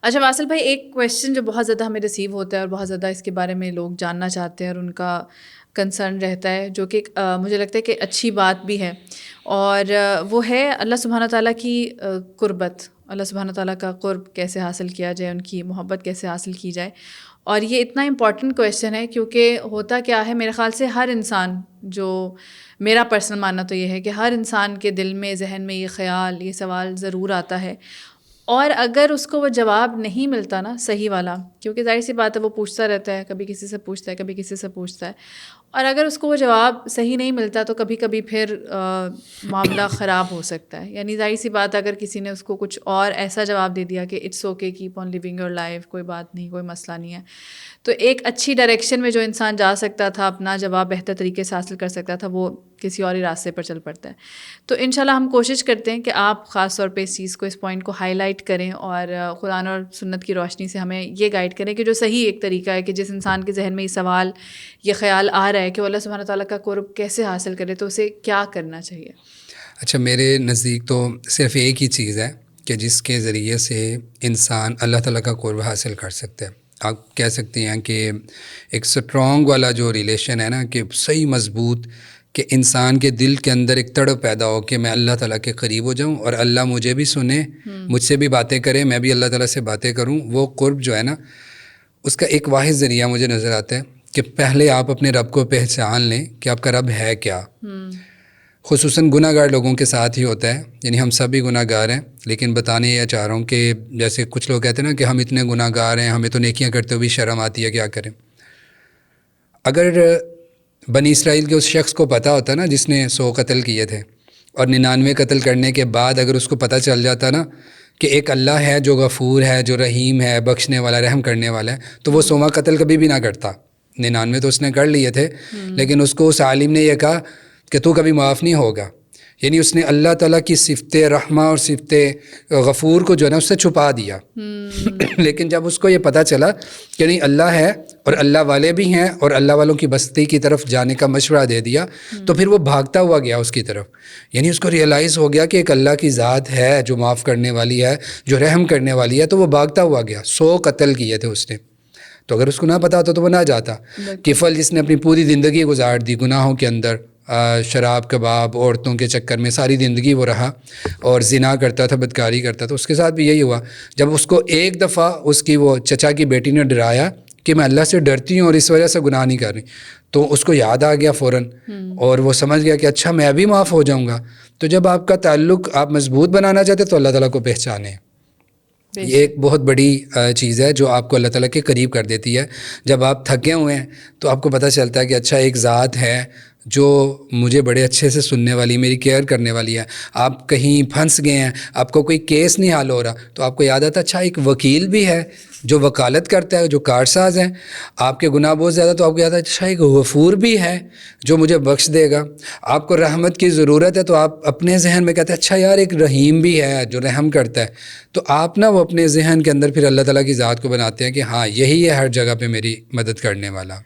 اچھا واصل بھائی، ایک کویشچن جو بہت زیادہ ہمیں ریسیو ہوتا ہے اور بہت زیادہ اس کے بارے میں لوگ جاننا چاہتے ہیں اور ان کا کنسرن رہتا ہے، جو کہ مجھے لگتا ہے کہ اچھی بات بھی ہے، اور وہ ہے اللہ سبحانہ تعالیٰ کی قربت، اللہ سبحانہ تعالیٰ کا قرب کیسے حاصل کیا جائے، ان کی محبت کیسے حاصل کی جائے. اور یہ اتنا امپورٹنٹ کویشچن ہے کیونکہ ہوتا کیا ہے، میرے خیال سے ہر انسان، جو میرا پرسنل ماننا تو یہ ہے کہ ہر انسان کے دل میں، ذہن میں یہ خیال، یہ سوال ضرور آتا ہے، اور اگر اس کو وہ جواب نہیں ملتا نا صحیح والا، کیونکہ ظاہر سی بات ہے وہ پوچھتا رہتا ہے، کبھی کسی سے پوچھتا ہے، کبھی کسی سے پوچھتا ہے، اور اگر اس کو وہ جواب صحیح نہیں ملتا تو کبھی کبھی پھر معاملہ خراب ہو سکتا ہے. یعنی ظاہر سی بات اگر کسی نے اس کو کچھ اور ایسا جواب دے دیا کہ it's okay, keep on living your life, کوئی بات نہیں، کوئی مسئلہ نہیں ہے، تو ایک اچھی ڈائریکشن میں جو انسان جا سکتا تھا، اپنا جواب بہتر طریقے سے حاصل کر سکتا تھا، وہ کسی اور ہی راستے پر چل پڑتا ہے. تو انشاءاللہ ہم کوشش کرتے ہیں کہ آپ خاص طور پہ اس چیز کو، اس پوائنٹ کو ہائی لائٹ کریں اور قرآن اور سنت کی روشنی سے ہمیں یہ گائیڈ کریں کہ جو صحیح ایک طریقہ ہے کہ جس انسان کے ذہن میں یہ سوال، یہ خیال آ رہا ہے کہ وہ اللہ سبحانہ تعالیٰ کا قرب کیسے حاصل کرے، تو اسے کیا کرنا چاہیے. اچھا، میرے نزدیک تو صرف ایک ہی چیز ہے کہ جس کے ذریعے سے انسان اللہ تعالیٰ کا قرب حاصل کر سکتا ہے. آپ کہہ سکتے ہیں کہ ایک سٹرونگ والا جو ریلیشن ہے نا، کہ صحیح مضبوط، کہ انسان کے دل کے اندر ایک تڑپ پیدا ہو کہ میں اللہ تعالیٰ کے قریب ہو جاؤں اور اللہ مجھے بھی سنے، مجھ سے بھی باتیں کرے، میں بھی اللہ تعالیٰ سے باتیں کروں. وہ قرب جو ہے نا، اس کا ایک واحد ذریعہ مجھے نظر آتا ہے کہ پہلے آپ اپنے رب کو پہچان لیں کہ آپ کا رب ہے کیا. خصوصاً گناہ گار لوگوں کے ساتھ ہی ہوتا ہے، یعنی ہم سب بھی گناہ گار ہیں، لیکن بتانے یہ چاہ رہا ہوں کہ جیسے کچھ لوگ کہتے ہیں نا کہ ہم اتنے گناہ گار ہیں، ہمیں تو نیکیاں کرتے ہوئے بھی شرم آتی ہے، کیا کریں. اگر بنی اسرائیل کے اس شخص کو پتہ ہوتا نا جس نے 100 قتل کیے تھے، اور 99 قتل کرنے کے بعد اگر اس کو پتہ چل جاتا نا کہ ایک اللہ ہے جو غفور ہے، جو رحیم ہے، بخشنے والا، رحم کرنے والا ہے، تو وہ 100واں قتل کبھی بھی نہ کرتا. 99 تو اس نے کر لیے تھے، لیکن اس کو اس عالم نے یہ کہا کہ تو کبھی معاف نہیں ہوگا. یعنی اس نے اللہ تعالیٰ کی صفت رحمہ اور صفت غفور کو جو ہے نا اس سے چھپا دیا. لیکن جب اس کو یہ پتہ چلا کہ نہیں اللہ ہے اور اللہ والے بھی ہیں اور اللہ والوں کی بستی کی طرف جانے کا مشورہ دے دیا، تو پھر وہ بھاگتا ہوا گیا اس کی طرف. یعنی اس کو ریئلائز ہو گیا کہ ایک اللہ کی ذات ہے جو معاف کرنے والی ہے، جو رحم کرنے والی ہے، تو وہ بھاگتا ہوا گیا. 100 قتل کیے تھے اس نے، تو اگر اس کو نہ پتا ہوتا تو وہ نہ جاتا. کفل جس نے اپنی پوری زندگی گزار دی گناہوں کے اندر، شراب کباب عورتوں کے چکر میں ساری زندگی وہ رہا اور زنا کرتا تھا، بدکاری کرتا تھا. اس کے ساتھ بھی یہی ہوا. جب اس کو ایک دفعہ اس کی وہ چچا کی بیٹی نے ڈرایا کہ میں اللہ سے ڈرتی ہوں اور اس وجہ سے گناہ نہیں کر رہی، تو اس کو یاد آ گیا فوراً، اور وہ سمجھ گیا کہ اچھا میں بھی معاف ہو جاؤں گا. تو جب آپ کا تعلق آپ مضبوط بنانا چاہتے تو اللہ تعالیٰ کو پہچانیں. یہ ایک بہت بڑی چیز ہے جو آپ کو اللہ تعالیٰ کے قریب کر دیتی ہے. جب آپ تھکے ہوئے ہیں تو آپ کو پتہ چلتا ہے کہ اچھا ایک ذات ہے جو مجھے بڑے اچھے سے سننے والی، میری کیئر کرنے والی ہے. آپ کہیں پھنس گئے ہیں، آپ کو کوئی کیس نہیں حل ہو رہا، تو آپ کو یاد آتا اچھا ایک وکیل بھی ہے جو وکالت کرتا ہے، جو کارساز ہیں. آپ کے گناہ بہت زیادہ، تو آپ کو یاد آتا اچھا ایک غفور بھی ہے جو مجھے بخش دے گا. آپ کو رحمت کی ضرورت ہے، تو آپ اپنے ذہن میں کہتے ہیں اچھا یار ایک رحیم بھی ہے جو رحم کرتا ہے. تو آپ نا وہ اپنے ذہن کے اندر پھر اللہ تعالیٰ کی ذات کو بناتے ہیں کہ ہاں یہی ہے ہر جگہ پہ میری مدد کرنے والا.